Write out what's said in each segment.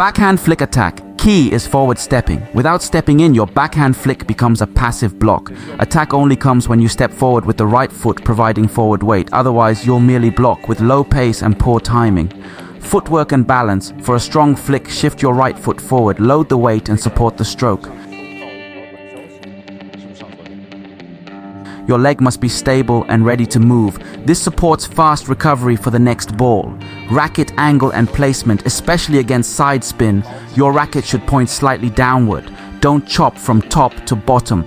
Backhand flick attack. Key is forward stepping. Without stepping in, your backhand flick becomes a passive block. Attack only comes when you step forward with the right foot providing forward weight. Otherwise, you'll merely block with low pace and poor timing. Footwork and balance. For a strong flick, shift your right foot forward, load the weight and support the stroke. Your leg must be stable and ready to move. This supports fast recovery for the next ball. Racket angle and placement, especially against side spin. Your racket should point slightly downward. Don't chop from top to bottom.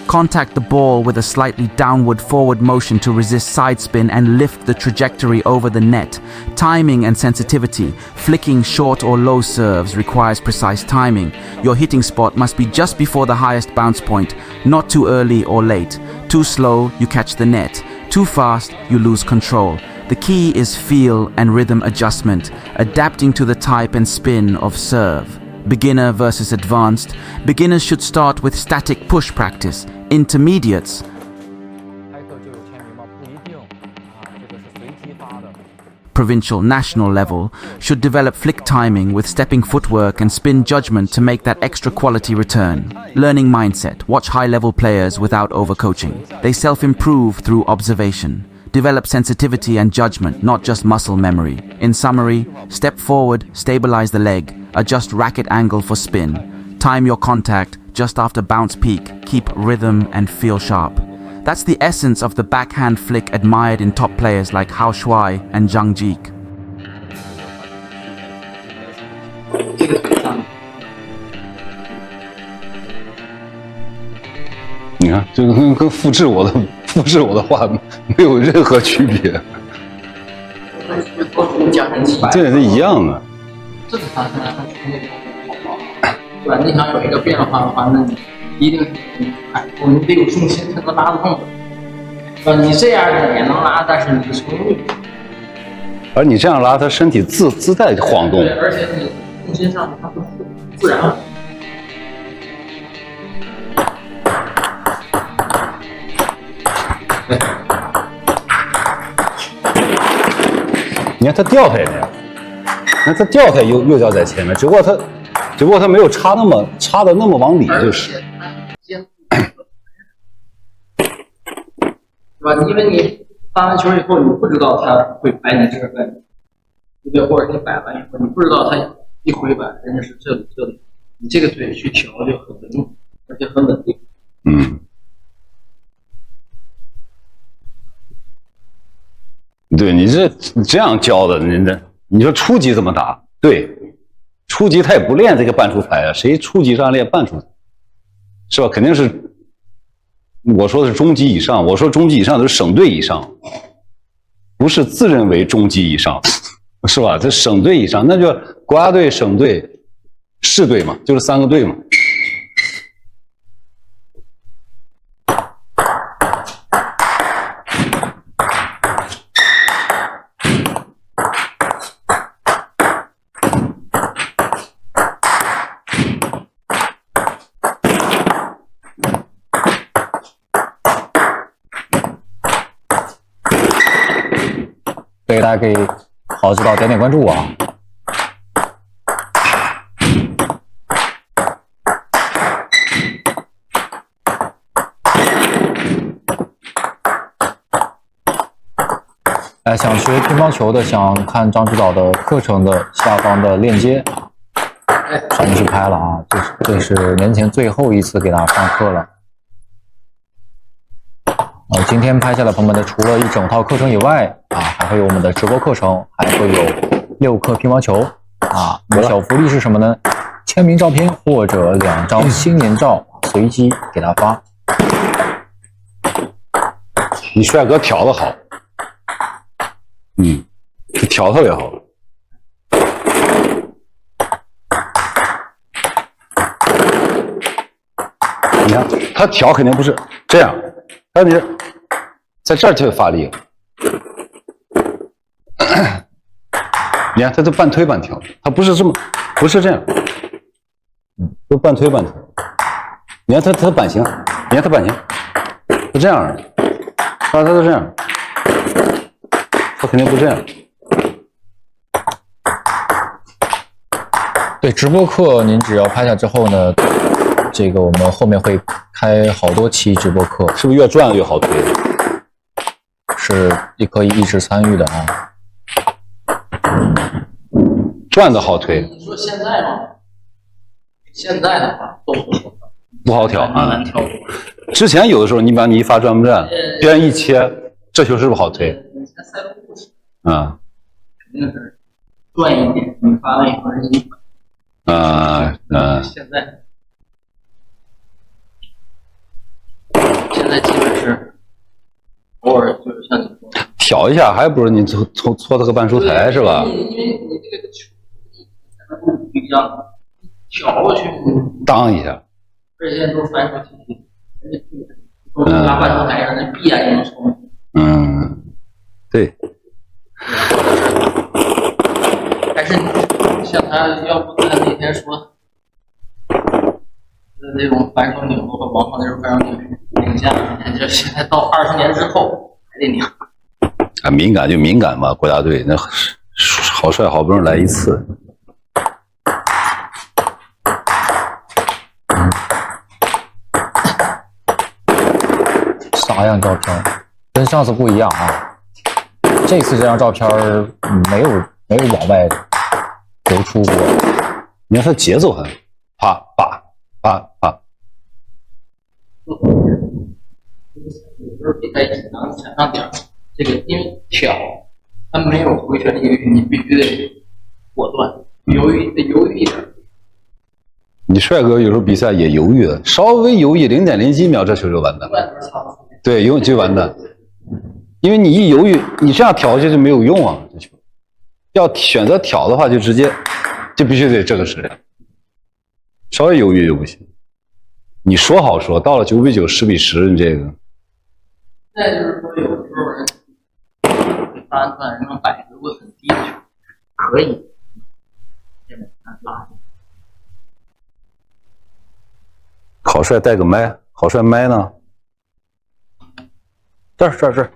Contact the ball with a slightly downward forward motion to resist side spin and lift the trajectory over the net. Timing and sensitivity. Flicking short or low serves requires precise timing. Your hitting spot must be just before the highest bounce point, not too early or late. Too slow, you catch the net. Too fast, you lose control. The key is feel and rhythm adjustment, adapting to the type and spin of serve. Beginner versus advanced. Beginners should start with static push practice. Intermediates provincial, national level should develop flick timing with stepping footwork and spin judgment to make that extra quality return. Learning mindset. Watch high-level players without overcoaching. They self-improve through observation. Develop sensitivity and judgment, not just muscle memory. In summary, step forward, stabilize the leg, adjust racket angle for spin. Time your contact just after bounce peak, keep rhythm and feel sharp. That's the essence of the backhand flick admired in top players like Shuai and Zhang Jike. 你看，这个跟复制我的话没有任何区别，这也是一样的。这个它是对吧？你想有一个变化的话，那你一定我们得有重心才能拉得动，你这样的也能拉，但是你的成功率。而你这样拉，它身体自带晃动。对，而且你重心上它不自然。你看他掉开的，那他掉开右脚在前面，只不过他没有插的那么往里，就是。对吧？因为你发完球以后，你不知道他会摆你这儿摆，对不对？或者你摆完以后，你不知道他一回摆，人家是这里，你这个腿去调就很稳，而且很稳定。嗯。对你这样教的，你说初级怎么打？对，初级他也不练这个半出彩啊，谁初级上练半出彩，是吧？肯定是，我说的是中级以上，我说中级以上都是省队以上，不是自认为中级以上，是吧？这省队以上，那就国家队、省队、市队嘛，就是3个队嘛。所以大家可以好知道点点关注啊。想学乒乓球的，想看张指导的课程的下方的链接，上面去拍了啊。这是年前最后一次给大家上课了。今天拍下的朋友们呢，除了一整套课程以外啊，还会有我们的直播课程，还会有6课乒乓球啊。我们小福利是什么呢？签名照片或者2张新年照，随机给他发。你帅哥调的好，这调特别好。你看他调肯定不是这样，他你在这儿就发力了。你看他这半推半调，他不是这样，都半推半调。你看他版型，你看他版型，是这样的，他都这样，他肯定不这样。对，直播课您只要拍下之后呢，这个我们后面会开好多期直播课，是不是越转越好推？是也可以一直参与的啊。转的好推。你说现在吗？现在的话都不好调啊，难调。之前有的时候，你把你一发转不转，别人一切，这球是不是好推？以前赛路不行，肯定是转一点，你发完以后人家一现在基本是偶尔就是像你说的挑一下，还不如你搓个半出台是吧？因为你这个球不一样，挑过去当一下，而且现在都是反手体系，人家不拿半出台，人家闭眼就能冲。对。还是像他，要不他那天说那种反手拧和王浩那种反手拧下，就现在到20年之后还得拧。敏感就敏感吧，国家队那好帅，好不容易来一次。啥样照片？跟上次不一样啊！这次这张照片没有往外流出过。你看他节奏很，啪啪啪啪。有时候比赛紧张抢上点，这个因为挑，它没有回旋余地，你必须得果断，犹豫一点。你帅哥有时候比赛也犹豫了，稍微犹豫0.0几秒，这球就完蛋。对，犹豫就完蛋。因为你一犹豫，你这样挑下去就没有用啊！这球要选择挑的话，就直接就必须得这个质量，稍微犹豫就不行。你说好说，到了9比9、10比10，你这个。再就是说，有的时候人发出来人能摆如果很低的球，可以拉。好帅带个麦，好帅麦呢？这儿。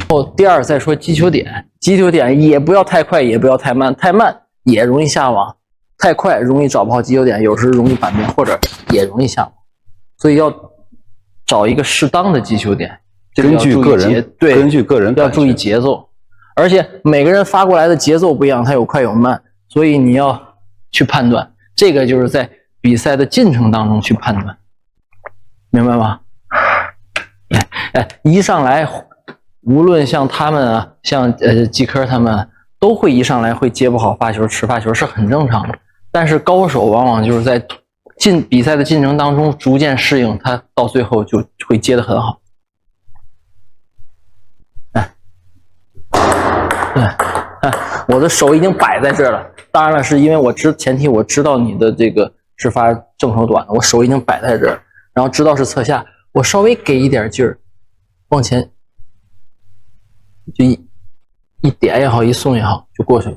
后第二再说击球点，击球点也不要太快，也不要太慢，太慢也容易下网，太快容易找不好击球点，有时容易板面或者也容易下网，所以要找一个适当的击球点。根据个人，对，根据个人要注意节奏，而且每个人发过来的节奏不一样，它有快有慢，所以你要去判断，这个就是在比赛的进程当中去判断，明白吗？一上来，无论像他们啊，像季科他们，都会一上来会接不好发球、吃发球是很正常的。但是高手往往就是在比赛的进程当中逐渐适应，他到最后就会接得很好。我的手已经摆在这儿了，当然了，是因为前提我知道你的这个是发正手短的，我手已经摆在这儿，然后知道是侧下，我稍微给一点劲儿，往前就一点也好，一送也好，就过去了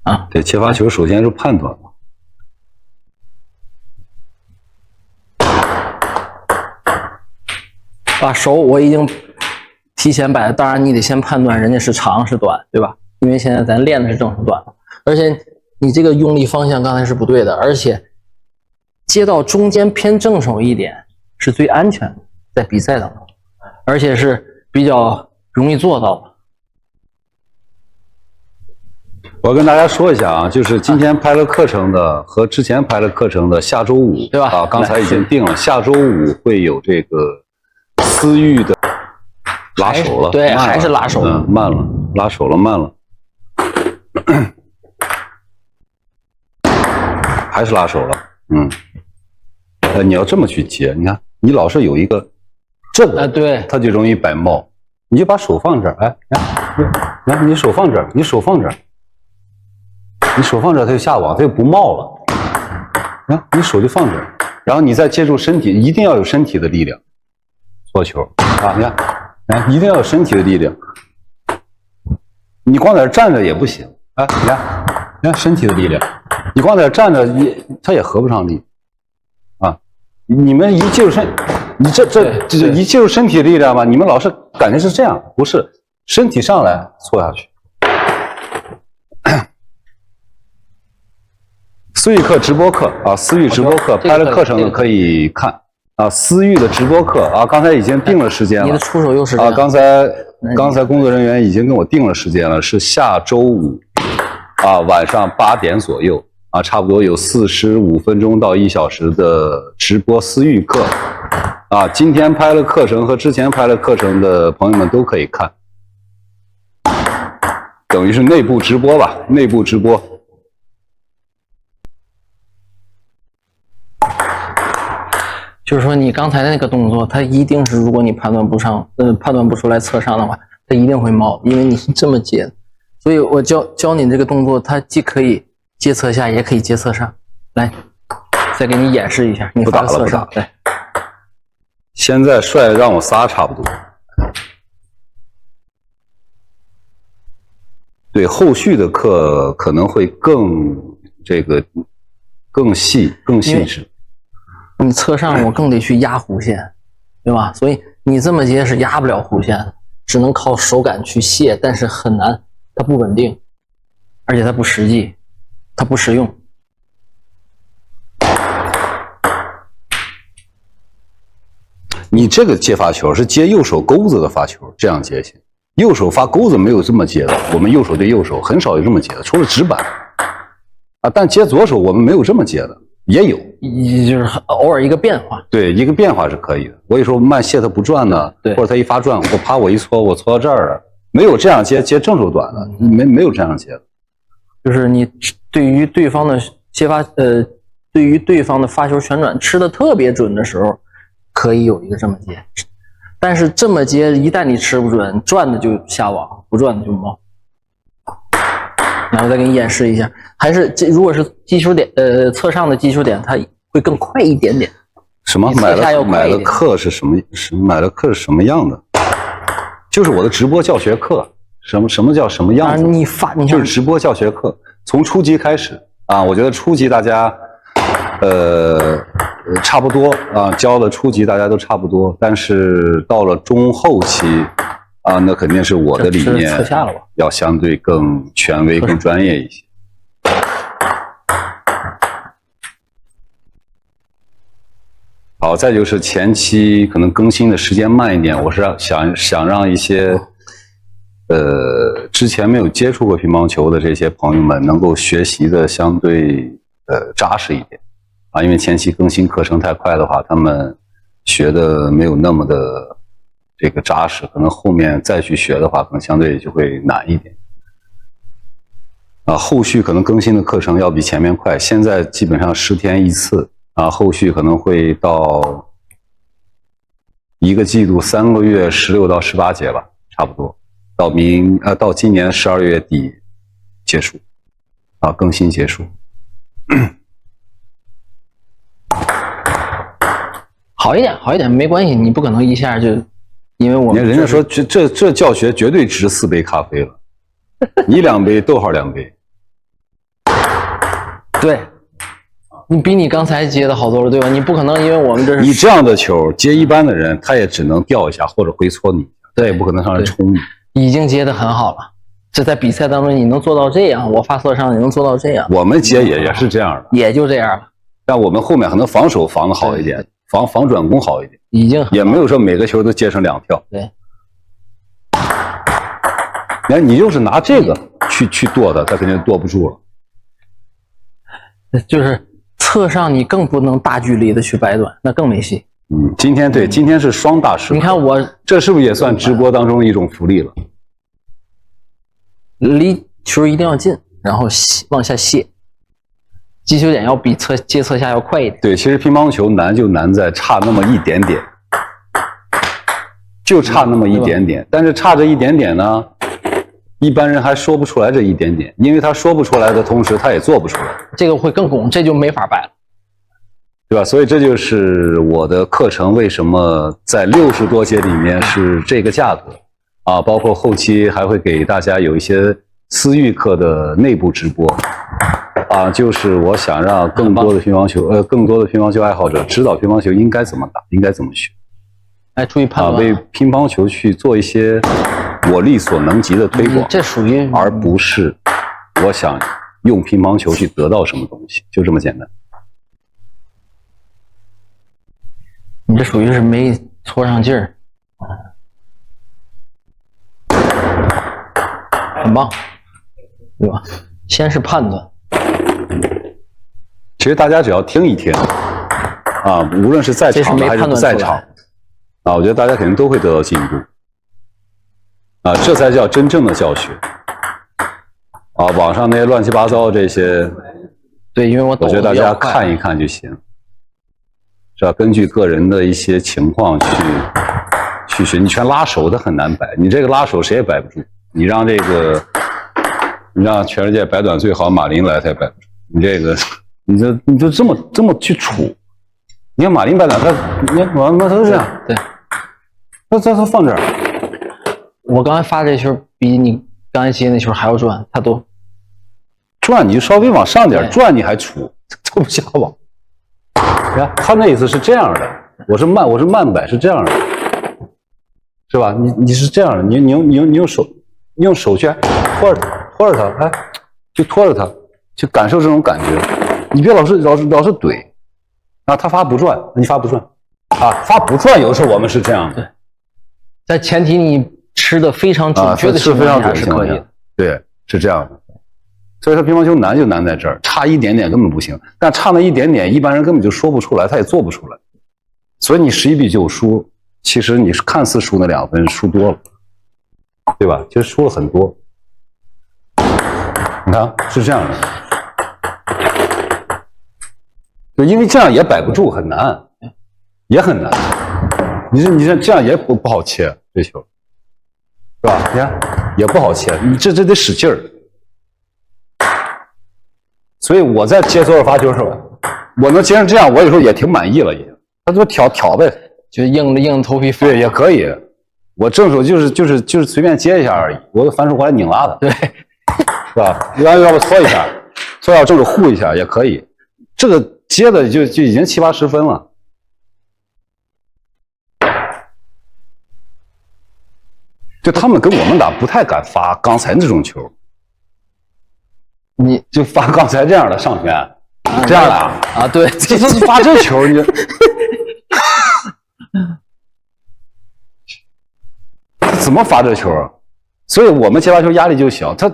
啊。对，接发球首先是判断嘛。把手我已经提前摆了，当然你得先判断人家是长是短，对吧？因为现在咱练的是正手短，而且你这个用力方向刚才是不对的，而且接到中间偏正手一点是最安全的，在比赛当中，而且是比较容易做到的。我跟大家说一下啊，就是今天拍了课程的和之前拍了课程的，下周5，对吧？啊，刚才已经定了，下周5会有这个私域的拉手了，对，还是拉手，慢了，拉手了，慢了，还是拉手了，你要这么去接，你看，你老是有一个这个，对，它就容易摆帽，你就把手放这儿，哎，你手放这儿，你手放这儿。你手放这儿，它就下网，它就不冒了。你手就放这儿，然后你再借助身体，一定要有身体的力量做球啊！你看，一定要有身体的力量。你光在这站着也不行，你看身体的力量，你光在这站着，它也合不上力啊！你们一借助你这一借助身体的力量吧，你们老是感觉是这样，不是身体上来搓下去。私域课直播课啊，私域直播课拍了课程的可以看啊，私域的直播课啊，刚才已经定了时间了。你的出手又是啊，刚才工作人员已经跟我定了时间了，是下周5啊晚上8点左右啊，差不多有45分钟到1小时的直播私域课啊。今天拍了课程和之前拍了课程的朋友们都可以看，等于是内部直播吧，内部直播。就是说，你刚才的那个动作，它一定是，如果你判断不出来侧上的话，它一定会冒，因为你是这么接的。所以我教你这个动作，它既可以接侧下，也可以接侧上。来，再给你演示一下，你发侧上。对，现在帅让我仨差不多。对，后续的课可能会更细致。你侧上我更得去压弧线，对吧？所以你这么接是压不了弧线的，只能靠手感去卸，但是很难，它不稳定，而且它不实际，它不实用。你这个接发球是接右手钩子的发球，这样接行。右手发钩子没有这么接的，我们右手对右手很少有这么接的，除了直板啊，但接左手我们没有这么接的。也有，就是偶尔一个变化，对，一个变化是可以的。我有时候慢卸它不转呢，或者它一发转，我一搓，我搓到这儿了，没有这样接正手短的，没有这样接的。就是你对于对方的对于对方的发球旋转吃的特别准的时候，可以有一个这么接，但是这么接一旦你吃不准，转的就下网，不转的就冒。然后再给你演示一下，还是如果是击球点，侧上的击球点，它会更快一点点。什么买了课是什么？买了课是什么样的？就是我的直播教学课。什么叫什么样子？你就是直播教学课，从初级开始啊。我觉得初级大家差不多啊，教的初级大家都差不多，但是到了中后期。啊，那肯定是我的理念要相对更权威、更专业一些。好，再就是前期可能更新的时间慢一点，我是想让一些之前没有接触过乒乓球的这些朋友们能够学习的相对扎实一点啊，因为前期更新课程太快的话，他们学的没有那么的。这个扎实，可能后面再去学的话，可能相对就会难一点。啊，后续可能更新的课程要比前面快，现在基本上10天1次，啊，后续可能会到1个季度3个月16到18节吧，差不多，到今年12月底结束，啊，更新结束。好一点没关系，你不可能一下就。因为我们人家说这教学绝对值4杯咖啡了，你2杯，逗号2杯，对，你比你刚才接的好多了，对吧？你不可能因为我们这是你这样的球接一般的人，他也只能掉一下或者回搓你，他也不可能上来冲你。已经接的很好了，这在比赛当中你能做到这样，我发侧上你能做到这样，我们接也是这样的，也就这样了。但我们后面可能防守防的好一点，防转攻好一点。已经也没有说每个球都接成2跳。对，你就是拿这个去剁的，他肯定剁不住了。就是侧上你更不能大距离的去摆短，那更没戏。今天是双大师。你看我这是不是也算直播当中一种福利了？离球一定要近，然后往下卸。击球点要比接侧下要快一点。对，其实乒乓球难就难在差那么一点点，就差那么一点点。但是差这一点点呢，一般人还说不出来这一点点，因为他说不出来的同时，他也做不出来。这个会更拱，这就没法摆了，对吧？所以这就是我的课程为什么在60多节里面是这个价格啊，包括后期还会给大家有一些私域课的内部直播。啊，就是我想让更多的乒乓球爱好者知道乒乓球应该怎么打，应该怎么学。哎，注意判断，为乒乓球去做一些我力所能及的推广，这属于而不是我想用乒乓球去得到什么东西，就这么简单。你这属于是没搓上劲儿，很棒，对吧？先是判断。其实大家只要听一听啊，无论是在场的还是不在场啊，我觉得大家肯定都会得到进步啊，这才叫真正的教学啊！网上那些乱七八糟这些，对，因为我觉得大家看一看就行，是吧？根据个人的一些情况去学。你全拉手的很难摆，你这个拉手谁也摆不住。你让全世界摆短最好马林来他也摆不住。你这个。你就这么去杵，你看马林摆短，他都是这样，对，他放这儿。我刚才发这球比你刚才接那球还要转，他都转，你就稍微往上点转，你还杵，都不下网。你看他那一次是这样的，我是慢摆是这样的，是吧？你是这样的，你用手去拖着他，哎，就拖着他，去感受这种感觉。你别老是怼，啊，他发不转，你发不转，啊，发不转，有的时候我们是这样的，在前提你吃的非常准确的情况下是可以的，对，是这样的。所以说乒乓球难就难在这儿，差一点点根本不行，但差那一点点，一般人根本就说不出来，他也做不出来。所以你11比9输，其实你是看似输那2分，输多了，对吧？其实输了很多。你看是这样的。就因为这样也摆不住，很难，也很难。你这样也不好切这球，是吧？你看也不好切，你这得使劲儿。所以我在接左手发球的时候，我能接成这样，我有时候也挺满意了，也。他就挑呗，就硬着头皮发。对，也可以。我正手就是随便接一下而已，我反手过来拧拉的，对，是吧？要不搓一下，搓要正手护一下也可以。这个接的就已经7、80分了，就他们跟我们打不太敢发刚才这种球，你就发刚才这样的上旋，这样的啊，对，这发这球你怎么发这球？所以我们接发球压力就小，他。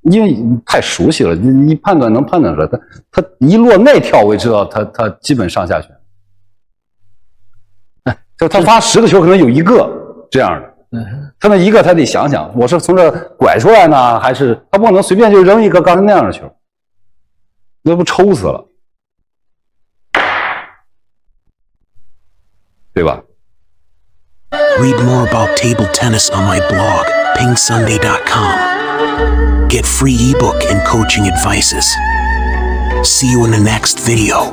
因为太熟悉了，你判断能判断出来，他一落那跳，我也知道他基本上下旋。就他发10个球，可能有1个这样的，他那1个他得想想，我是从这拐出来呢，还是他不可能随便就扔一个刚才那样的球，那不抽死了，对吧？ Read more about table tennis on my blog, PingSunday.com. Get free ebook and coaching advices. See you in the next video.